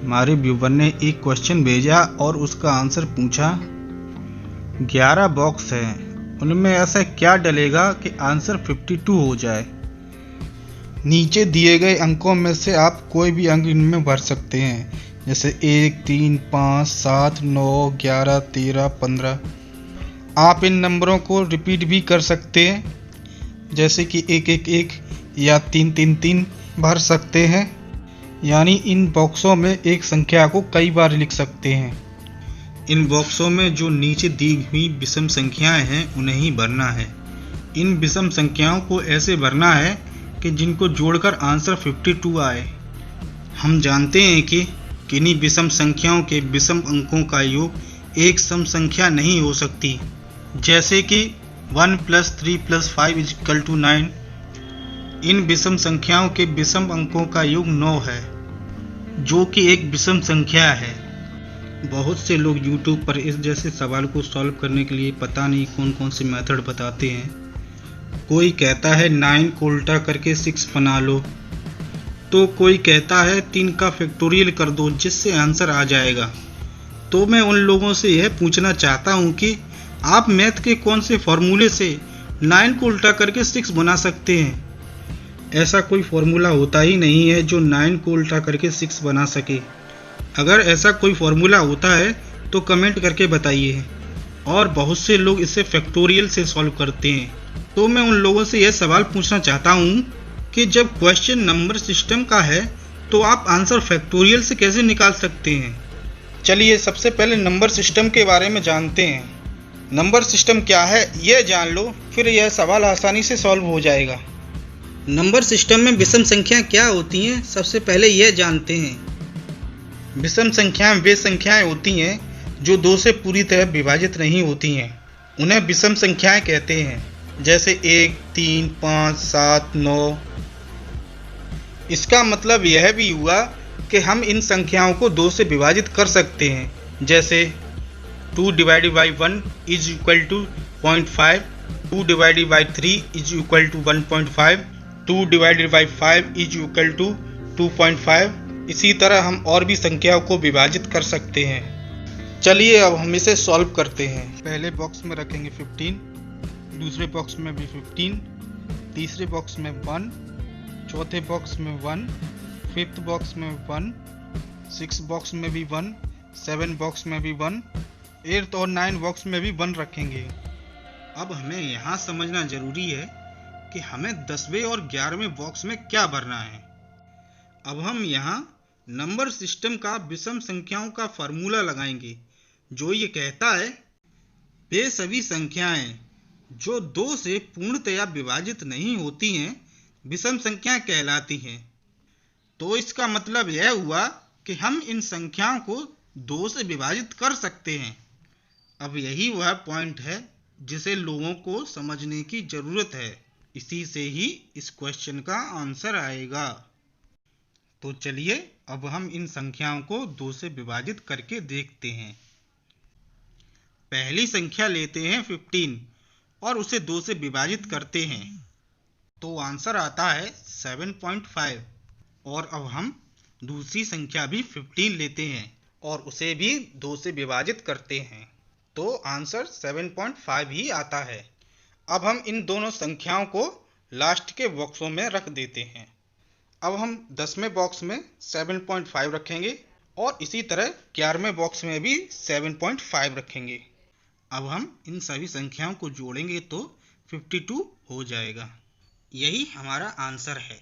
हमारे व्यूवर ने एक क्वेश्चन भेजा और उसका आंसर पूछा। 11 बॉक्स हैं, उनमें ऐसा क्या डलेगा कि आंसर 52 हो जाए। नीचे दिए गए अंकों में से आप कोई भी अंक इनमें भर सकते हैं, जैसे 1, 3, 5, 7, 9, 11, 13, 15। आप इन नंबरों को रिपीट भी कर सकते हैं, जैसे कि 1, 1, 1 या 3, 3, 3 भर सकते हैं। यानी इन बॉक्सों में एक संख्या को कई बार लिख सकते हैं। इन बॉक्सों में जो नीचे दी हुई विषम संख्याएं हैं उन्हें ही भरना है। इन विषम संख्याओं को ऐसे भरना है कि जिनको जोड़कर आंसर 52 आए। हम जानते हैं कि किन्हीं विषम संख्याओं के विषम अंकों का योग एक सम संख्या नहीं हो सकती, जैसे कि 1 + 3 + 5 = 9। इन विषम संख्याओं के विषम अंकों का योग 9 है, जो कि एक विषम संख्या है। बहुत से लोग YouTube पर इस जैसे सवाल को सॉल्व करने के लिए पता नहीं कौन कौन से मेथड बताते हैं। कोई कहता है 9 को उल्टा करके 6 बना लो, तो कोई कहता है 3 का फैक्टोरियल कर दो जिससे आंसर आ जाएगा। तो मैं उन लोगों से यह पूछना चाहता हूं कि आप मैथ के कौन से फॉर्मूले से 9 को उल्टा करके 6 बना सकते हैं। ऐसा कोई फॉर्मूला होता ही नहीं है जो 9 को उल्टा करके 6 बना सके। अगर ऐसा कोई फॉर्मूला होता है तो कमेंट करके बताइए। और बहुत से लोग इसे फैक्टोरियल से सॉल्व करते हैं। तो मैं उन लोगों से यह सवाल पूछना चाहता हूं कि जब क्वेश्चन नंबर सिस्टम का है तो आप आंसर फैक्टोरियल से कैसे निकाल सकते हैं। चलिए सबसे पहले नंबर सिस्टम के बारे में जानते हैं। नंबर सिस्टम क्या है यह जान लो, फिर यह सवाल आसानी से सॉल्व हो जाएगा। नंबर सिस्टम में विषम संख्याएं क्या होती हैं, सबसे पहले यह जानते हैं। विषम संख्याएं वे संख्याएं होती हैं जो 2 से पूरी तरह विभाजित नहीं होती हैं, उन्हें विषम संख्याएं कहते हैं, जैसे 1, 3, 5, 7, 9। इसका मतलब यह भी हुआ कि हम इन संख्याओं को 2 से विभाजित कर सकते हैं, जैसे 2 / 1 = 0.5, 2 / 3 = 1.5, 2 / 5 = 2.5। इसी तरह हम और भी संख्याओं को विभाजित कर सकते हैं। चलिए अब हम इसे सॉल्व करते हैं। पहले बॉक्स में रखेंगे 15, दूसरे बॉक्स में भी 15, तीसरे बॉक्स में 1, चौथे बॉक्स में 1, फिफ्थ बॉक्स में 1, 6 बॉक्स में भी 1, 7 बॉक्स में भी 1, 8 और 9 बॉक्स में भी 1 रखेंगे। अब हमें यहाँ समझना जरूरी है कि हमें 10वें और 11वें बॉक्स में क्या भरना है। अब हम यहाँ नंबर सिस्टम का विषम संख्याओं का फार्मूला लगाएंगे, जो ये कहता है वे सभी संख्याएं जो 2 से पूर्णतया विभाजित नहीं होती हैं विषम संख्याएं कहलाती हैं। तो इसका मतलब यह हुआ कि हम इन संख्याओं को 2 से विभाजित कर सकते हैं। अब यही वह पॉइंट है जिसे लोगों को समझने की जरूरत है। इसी से ही इस क्वेश्चन का आंसर आएगा। तो चलिए अब हम इन संख्याओं को 2 से विभाजित करके देखते हैं। पहली संख्या लेते हैं 15 और उसे 2 से विभाजित करते हैं, तो आंसर आता है 7.5। और अब हम दूसरी संख्या भी 15 लेते हैं और उसे भी 2 से विभाजित करते हैं, तो आंसर 7.5 ही आता है। अब हम इन दोनों संख्याओं को लास्ट के बॉक्सों में रख देते हैं। अब हम 10वें बॉक्स में 7.5 रखेंगे और इसी तरह 11वें बॉक्स में भी 7.5 रखेंगे। अब हम इन सभी संख्याओं को जोड़ेंगे तो 52 हो जाएगा। यही हमारा आंसर है।